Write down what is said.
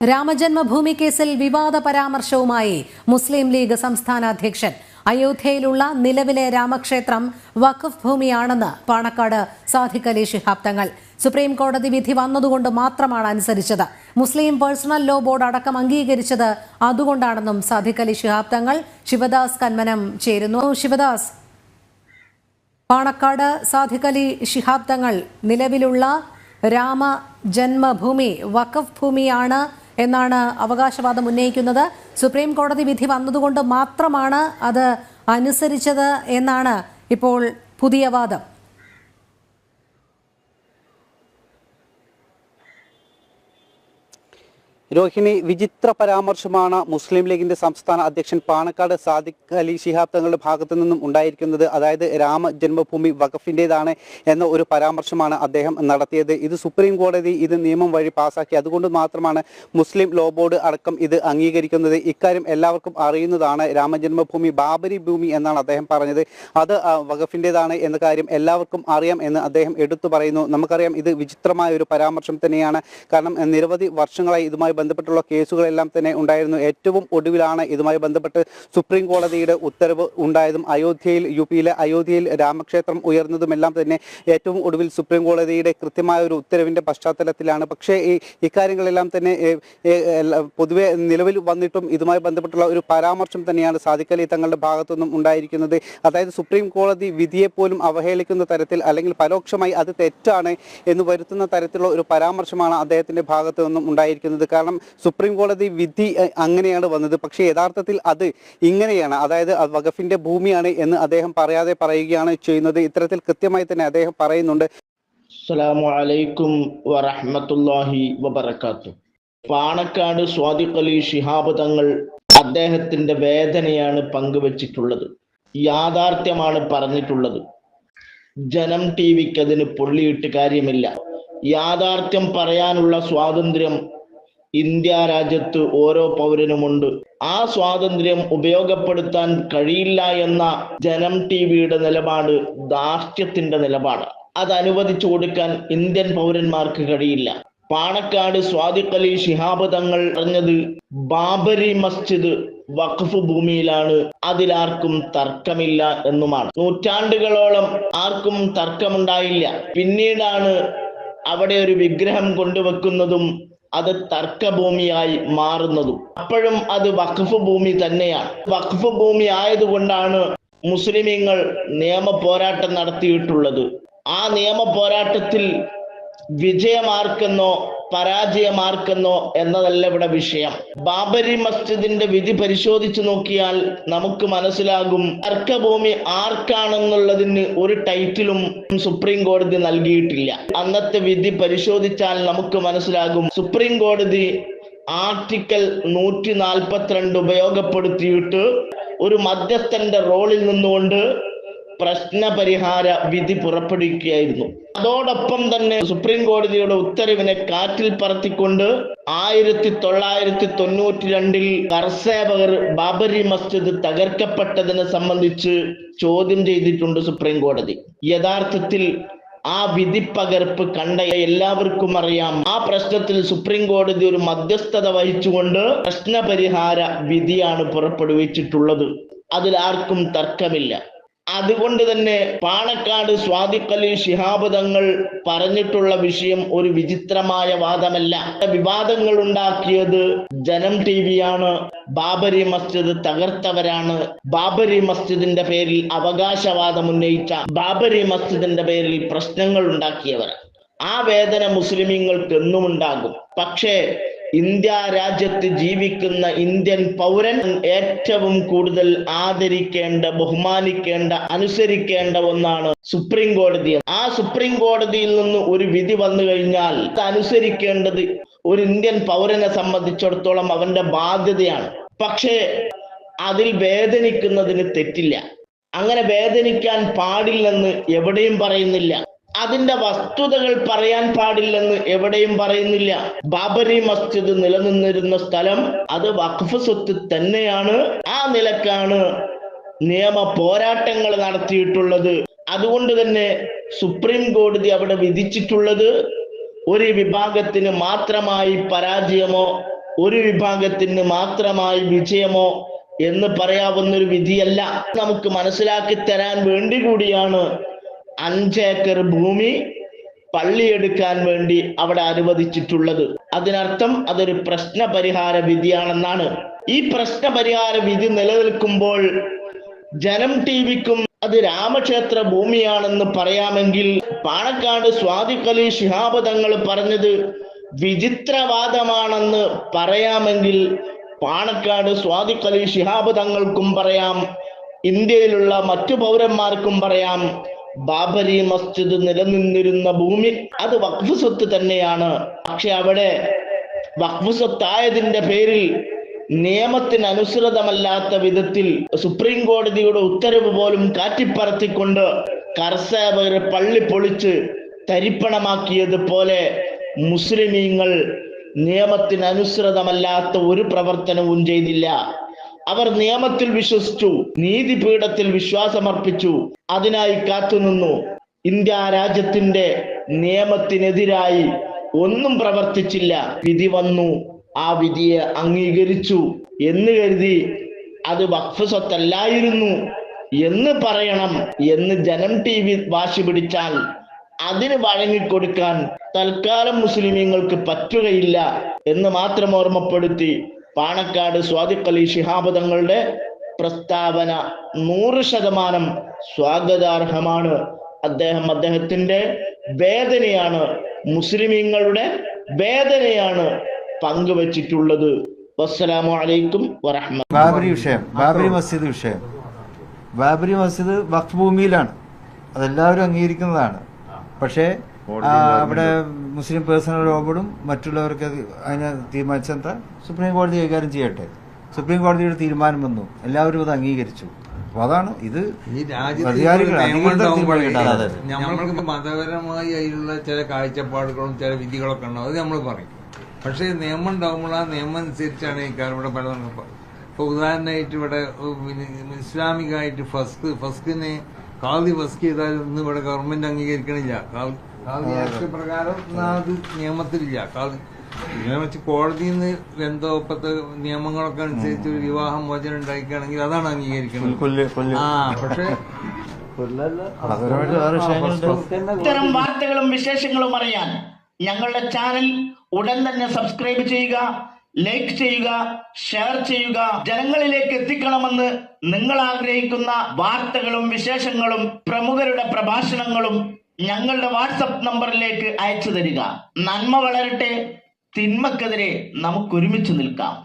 രാമജന്മഭൂമി കേസിൽ വിവാദ പരാമർശവുമായി മുസ്ലിം ലീഗ് സംസ്ഥാന അധ്യക്ഷൻ. അയോധ്യയിലുള്ള നിലവിലെ രാമക്ഷേത്രം വഖഫ് ഭൂമിയാണെന്ന് പാണക്കാട് സാദിഖ് അലി ശിഹാബ് തങ്ങൾ. സുപ്രീം കോടതി വിധി വന്നതുകൊണ്ട് മാത്രമാണ് അനുസരിച്ചത്. മുസ്ലിം പേഴ്സണൽ ലോ ബോർഡ് അടക്കം അംഗീകരിച്ചത് അതുകൊണ്ടാണെന്നും സാദിഖ് അലി ശിഹാബ് തങ്ങൾ. ശിവദാസ് കന്മനം ചേരുന്നു. ശിവദാസ്, പാണക്കാട് സാദിഖ് അലി ശിഹാബ് തങ്ങൾ നിലവിലുള്ള രാമ ജന്മഭൂമി വഖഫ് ഭൂമിയാണ് എന്നാണ് അവകാശവാദം ഉന്നയിക്കുന്നത്. സുപ്രീം കോടതി വിധി വന്നതുകൊണ്ട് മാത്രമാണ് അത് അനുസരിച്ചത് എന്നാണ് ഇപ്പോൾ പുതിയ വാദം. രോഹിണി, വിചിത്ര പരാമർശമാണ് മുസ്ലിം ലീഗിന്റെ സംസ്ഥാന അധ്യക്ഷൻ പാണക്കാട് സാദിഖ് അലി ശിഹാബ് തങ്ങളുടെ ഭാഗത്തു നിന്നും ഉണ്ടായിരിക്കുന്നത്. അതായത് രാമ ജന്മഭൂമി വഖഫിൻ്റെതാണ് എന്ന ഒരു പരാമർശമാണ് അദ്ദേഹം നടത്തിയത്. ഇത് സുപ്രീം കോടതി ഇത് നിയമം വഴി പാസാക്കി, അതുകൊണ്ട് മാത്രമാണ് മുസ്ലിം ലോ ബോർഡ് അടക്കം ഇത് അംഗീകരിക്കുന്നത്. ഇക്കാര്യം എല്ലാവർക്കും അറിയുന്നതാണ്. രാമജന്മഭൂമി ബാബരി ഭൂമി എന്നാണ് അദ്ദേഹം പറഞ്ഞത്. അത് വഖഫിൻ്റെതാണ് എന്ന കാര്യം എല്ലാവർക്കും അറിയാം എന്ന് അദ്ദേഹം എടുത്തു പറയുന്നു. നമുക്കറിയാം ഇത് വിചിത്രമായ ഒരു പരാമർശം തന്നെയാണ്. കാരണം നിരവധി വർഷങ്ങളായി ഇതുമായി ബന്ധപ്പെട്ടുള്ള കേസുകളെല്ലാം തന്നെ ഉണ്ടായിരുന്നു. ഏറ്റവും ഒടുവിലാണ് ഇതുമായി ബന്ധപ്പെട്ട് സുപ്രീം കോടതിയുടെ ഉത്തരവ് ഉണ്ടായതും യു പിയിലെ അയോധ്യയിൽ രാമക്ഷേത്രം ഉയർന്നതുമെല്ലാം തന്നെ ഏറ്റവും ഒടുവിൽ സുപ്രീം കോടതിയുടെ കൃത്യമായ ഒരു ഉത്തരവിന്റെ പശ്ചാത്തലത്തിലാണ്. പക്ഷേ ഇക്കാര്യങ്ങളെല്ലാം തന്നെ പൊതുവെ നിലവിൽ വന്നിട്ടും ഇതുമായി ബന്ധപ്പെട്ടുള്ള ഒരു പരാമർശം തന്നെയാണ് സാദിഖ് അലി തങ്ങളുടെ ഭാഗത്തുനിന്നും ഉണ്ടായിരിക്കുന്നത്. അതായത് സുപ്രീം കോടതി വിധിയെ പോലും അവഹേളിക്കുന്ന തരത്തിൽ, അല്ലെങ്കിൽ പരോക്ഷമായി അത് തെറ്റാണ് എന്ന് വരുത്തുന്ന തരത്തിലുള്ള ഒരു പരാമർശമാണ് അദ്ദേഹത്തിന്റെ ഭാഗത്തു നിന്നും ഉണ്ടായിരിക്കുന്നത്. കാരണം സുപ്രീം കോടതി വിധി അങ്ങനെയാണ് വന്നത്, പക്ഷേ യഥാർത്ഥത്തിൽ അത് ഇങ്ങനെയാണ്, അതായത് വഖഫിന്റെ ഭൂമിയാണ് എന്ന് അദ്ദേഹം പറയാതെ പറയുകയാണ് ചെയ്യുന്നത്. ഇത്തരത്തിൽ കൃത്യമായി തന്നെ അദ്ദേഹം പറയുന്നുണ്ട്. അസ്സലാമു അലൈക്കും വറഹ്മത്തുള്ളാഹി വബറകാതുഹു. പാണക്കാട് സാദിഖ് അലി ശിഹാബ് തങ്ങൾ അദ്ദേഹത്തിന്റെ വേദനയാണ് പങ്കുവച്ചിട്ടുള്ളത്, യാഥാർത്ഥ്യമാണ് പറഞ്ഞിട്ടുള്ളത്. ജനം ടിവിക്ക് അതിന് പൊള്ളിയിട്ട് കാര്യമില്ല. യാഥാർത്ഥ്യം പറയാനുള്ള സ്വാതന്ത്ര്യം ഇന്ത്യ രാജ്യത്ത് ഓരോ പൗരനുമുണ്ട്. ആ സ്വാതന്ത്ര്യം ഉപയോഗപ്പെടുത്താൻ കഴിയില്ല എന്ന ജനം ടിവിയുടെ നിലപാട് ധാർഷ്ട്യത്തിന്റെ നിലപാട്. അത് അനുവദിച്ചു കൊടുക്കാൻ ഇന്ത്യൻ പൗരന്മാർക്ക് കഴിയില്ല. പാണക്കാട് സാദിഖ് അലി ശിഹാബ് തങ്ങൾ പറഞ്ഞത് ബാബരി മസ്ജിദ് വഖഫ് ഭൂമിയിലാണ്, അതിലാർക്കും തർക്കമില്ല എന്നുമാണ്. നൂറ്റാണ്ടുകളോളം ആർക്കും തർക്കമുണ്ടായില്ല. പിന്നീടാണ് അവിടെ ഒരു വിഗ്രഹം കൊണ്ടുവെക്കുന്നതും അത് തർക്കഭൂമിയായി മാറുന്നതും. അപ്പോഴും അത് വഖഫ് ഭൂമി തന്നെയാണ്. വഖഫ് ഭൂമി ആയതുകൊണ്ടാണ് മുസ്ലിമീങ്ങൾ നിയമ പോരാട്ടം നടത്തിയിട്ടുള്ളത്. ആ നിയമ പോരാട്ടത്തിൽ വിജയമാർക്കെന്നോ പരാജയമാർക്കെന്നോ എന്നതല്ല ഇവിടെ വിഷയം. ബാബരി മസ്ജിദിന്റെ വിധി പരിശോധിച്ചു നോക്കിയാൽ നമുക്ക് മനസ്സിലാകും, തർക്കഭൂമി ആർക്കാണെന്നുള്ളതിന് ഒരു ടൈറ്റിലും സുപ്രീം കോടതി നൽകിയിട്ടില്ല. അന്നത്തെ വിധി പരിശോധിച്ചാൽ നമുക്ക് മനസ്സിലാകും, സുപ്രീം കോടതി ആർട്ടിക്കിൾ 142 ഉപയോഗപ്പെടുത്തിയിട്ട് ഒരു മധ്യസ്ഥന്റെ റോളിൽ നിന്നുകൊണ്ട് പ്രശ്നപരിഹാര വിധി പുറപ്പെടുവിക്കുകയായിരുന്നു. അതോടൊപ്പം തന്നെ സുപ്രീം കോടതിയുടെ ഉത്തരവിനെ കാറ്റിൽ പറത്തിക്കൊണ്ട് 1992 കർസേവകർ ബാബരി മസ്ജിദ് തകർക്കപ്പെട്ടതിനെ സംബന്ധിച്ച് ചോദ്യം ചെയ്തിട്ടുണ്ട് സുപ്രീം കോടതി. യഥാർത്ഥത്തിൽ ആ വിധി പകർപ്പ് കണ്ട എല്ലാവർക്കും അറിയാം, ആ പ്രശ്നത്തിൽ സുപ്രീം കോടതി ഒരു മധ്യസ്ഥത വഹിച്ചുകൊണ്ട് പ്രശ്നപരിഹാര വിധിയാണ് പുറപ്പെടുവിച്ചിട്ടുള്ളത്. അതിൽ ആർക്കും തർക്കമില്ല. അതുകൊണ്ട് തന്നെ പാണക്കാട് സാദിഖ് അലി ശിഹാബ് തങ്ങൾ പറഞ്ഞിട്ടുള്ള വിഷയം ഒരു വിചിത്രമായ വാദമല്ല. വിവാദങ്ങൾ ഉണ്ടാക്കിയത് ജനം ടിവിയാണ്. ബാബരി മസ്ജിദ് തകർത്തവരാണ്. ബാബരി മസ്ജിദിന്റെ പേരിൽ അവകാശവാദം ഉന്നയിച്ച, ബാബരി മസ്ജിദിന്റെ പേരിൽ പ്രശ്നങ്ങൾ ഉണ്ടാക്കിയവർ. ആ വേദന മുസ്ലിമീങ്ങൾക്ക് എന്നും ഉണ്ടാകും. പക്ഷേ ഇന്ത്യ രാജ്യത്ത് ജീവിക്കുന്ന ഇന്ത്യൻ പൗരൻ ഏറ്റവും കൂടുതൽ ആദരിക്കേണ്ട, ബഹുമാനിക്കേണ്ട, അനുസരിക്കേണ്ട ഒന്നാണ് സുപ്രീം കോടതി. ആ സുപ്രീം കോടതിയിൽ നിന്ന് ഒരു വിധി വന്നു കഴിഞ്ഞാൽ അത് അനുസരിക്കേണ്ടത് ഒരു ഇന്ത്യൻ പൗരനെ സംബന്ധിച്ചിടത്തോളം അവന്റെ ബാധ്യതയാണ്. പക്ഷേ അതിൽ വേദനിക്കുന്നതിന് തെറ്റില്ല. അങ്ങനെ വേദനിക്കാൻ പാടില്ലെന്ന് എവിടെയും പറയുന്നില്ല. അതിന്റെ വസ്തുതകൾ പറയാൻ പാടില്ലെന്ന് എവിടെയും പറയുന്നില്ല. ബാബരി മസ്ജിദ് നിലനിന്നിരുന്ന സ്ഥലം അത് വഖഫ് സ്വത്ത് തന്നെയാണ്. ആ നിലക്കാണ് നിയമ പോരാട്ടങ്ങൾ നടത്തിയിട്ടുള്ളത്. അതുകൊണ്ട് തന്നെ സുപ്രീം കോടതി അവിടെ വിധിച്ചിട്ടുള്ളത് ഒരു വിഭാഗത്തിന് മാത്രമായി പരാജയമോ ഒരു വിഭാഗത്തിന് മാത്രമായി വിജയമോ എന്ന് പറയാവുന്ന ഒരു വിധിയല്ല. നമുക്ക് മനസ്സിലാക്കി തരാൻ വേണ്ടി കൂടിയാണ് 5 ഏക്കർ ഭൂമി പള്ളിയെടുക്കാൻ വേണ്ടി അവിടെ അനുവദിച്ചിട്ടുള്ളത്. അതിനർത്ഥം അതൊരു പ്രശ്ന പരിഹാര വിധിയാണെന്നാണ്. ഈ പ്രശ്ന പരിഹാര വിധി നിലനിൽക്കുമ്പോൾ ജനം ടിവിക്കും അത് രാമക്ഷേത്ര ഭൂമിയാണെന്ന് പറയാമെങ്കിൽ, പാണക്കാട് സ്വാദിഖ് അലി ശിഹാബ് തങ്ങൾ പറഞ്ഞത് വിചിത്രവാദമാണെന്ന് പറയാമെങ്കിൽ, പാണക്കാട് സ്വാദിഖ് അലി ശിഹാബ് തങ്ങൾക്കും പറയാം, ഇന്ത്യയിലുള്ള മറ്റു പൗരന്മാർക്കും പറയാം, ബാബരി മസ്ജിദ് നിലനിന്നിരുന്ന ഭൂമി അത് വഖഫ് സ്വത്ത് തന്നെയാണ്. പക്ഷെ അവിടെ വഖഫ് സ്വത്തായതിന്റെ പേരിൽ നിയമത്തിന് അനുസൃതമല്ലാത്ത വിധത്തിൽ സുപ്രീം കോടതിയുടെ ഉത്തരവ് പോലും കാറ്റിപ്പറത്തിക്കൊണ്ട് കർഷകർ പള്ളി പൊളിച്ച് തരിപ്പണമാക്കിയതുപോലെ മുസ്ലിമീങ്ങൾ നിയമത്തിന് അനുസൃതമല്ലാത്ത ഒരു പ്രവർത്തനവും ചെയ്തില്ല. അവർ നിയമത്തിൽ വിശ്വസിച്ചു, നീതിപീഠത്തിൽ വിശ്വാസമർപ്പിച്ചു, അതിനായി കാത്തുനിന്നു. ഇന്ത്യ രാജ്യത്തിന്റെ നിയമത്തിനെതിരായി ഒന്നും പ്രവർത്തിച്ചില്ല. വിധി വന്നു, ആ വിധിയെ അംഗീകരിച്ചു എന്ന് കരുതി അത് വഖഫ് സ്വത്തല്ലായിരുന്നു എന്ന് പറയണം എന്ന് ജനം ടിവി വാശി പിടിച്ചാൽ അതിന് വഴങ്ങിക്കൊടുക്കാൻ തൽക്കാലം മുസ്ലിമീങ്ങൾക്ക് പറ്റുകയില്ല എന്ന് മാത്രം ഓർമ്മപ്പെടുത്തി പാണക്കാട് സ്വാദിഖ് അലി ശിഹാബ് തങ്ങളുടെ പ്രസ്താവന 100% സ്വാഗതാർഹമാണ്. അദ്ദേഹത്തിന്റെ വേദനയാണ്, മുസ്ലിമീങ്ങളുടെ വേദനയാണ് പങ്കുവച്ചിട്ടുള്ളത്. വസ്സലാമു അലൈക്കും വറഹ്മത്തുള്ളാഹി. ബാബരി വിഷയം, ബാബരി മസ്ജിദ് വിഷയം, ബാബരി മസ്ജിദ് വഖഫ് ഭൂമിയിലാണ്, അതെല്ലാവരും അംഗീകരിക്കുന്നതാണ്. പക്ഷേ അവിടെ മുസ്ലിം പേഴ്സണൽ ലോബോർഡും മറ്റുള്ളവർക്ക് അതിനെ തീരുമാനിച്ചെന്താ സുപ്രീം കോടതി കൈകാര്യം ചെയ്യട്ടെ. സുപ്രീം കോടതിയുടെ തീരുമാനം വന്നു, എല്ലാവരും അത് അംഗീകരിച്ചു. അപ്പൊ അതാണ് ഇത്. നമ്മൾക്ക് മതപരമായി അതിലുള്ള ചില കാഴ്ചപ്പാടുകളും ചില വിധികളൊക്കെ ഉണ്ടാവും, അത് നമ്മൾ പറയും. പക്ഷേ നിയമം ഉണ്ടാകുമ്പോൾ ആ നിയമം അനുസരിച്ചാണ് ഈ കാര്യം ഇവിടെ പല. ഇപ്പൊ ഉദാഹരണമായിട്ട് ഇവിടെ ഇസ്ലാമികമായിട്ട് ഫസ്കിനെ കാളി ഫസ്ക് ചെയ്താലും ഇന്ന് ഇവിടെ ഗവൺമെന്റ് അംഗീകരിക്കണില്ല. കാളി ആക്ട് പ്രകാരം അത് നിയമത്തിലില്ല. ഇതിനെ വെച്ച് കോടതിയിൽ നിന്ന് എന്തോ ഇപ്പത്തെ നിയമങ്ങളൊക്കെ അനുസരിച്ച് ഒരു വിവാഹം മോചനം ഉണ്ടാക്കുകയാണെങ്കിൽ അതാണ് അംഗീകരിക്കുന്നത്. പക്ഷേ ഇത്തരം വാർത്തകളും വിശേഷങ്ങളും അറിയാൻ ഞങ്ങളുടെ ചാനൽ ഉടൻ തന്നെ സബ്സ്ക്രൈബ് ചെയ്യുക, ലൈക്ക് ചെയ്യുക, ഷെയർ ചെയ്യുക. ജനങ്ങളിലേക്ക് എത്തിക്കണമെന്ന് നിങ്ങൾ ആഗ്രഹിക്കുന്ന വാർത്തകളും വിശേഷങ്ങളും പ്രമുഖരുടെ പ്രഭാഷണങ്ങളും ഞങ്ങളുടെ വാട്സപ്പ് നമ്പറിലേക്ക് അയച്ചു തരിക. നന്മ വളരട്ടെ, തിന്മക്കെതിരെ നമുക്ക് ഒരുമിച്ച് നിൽക്കാം.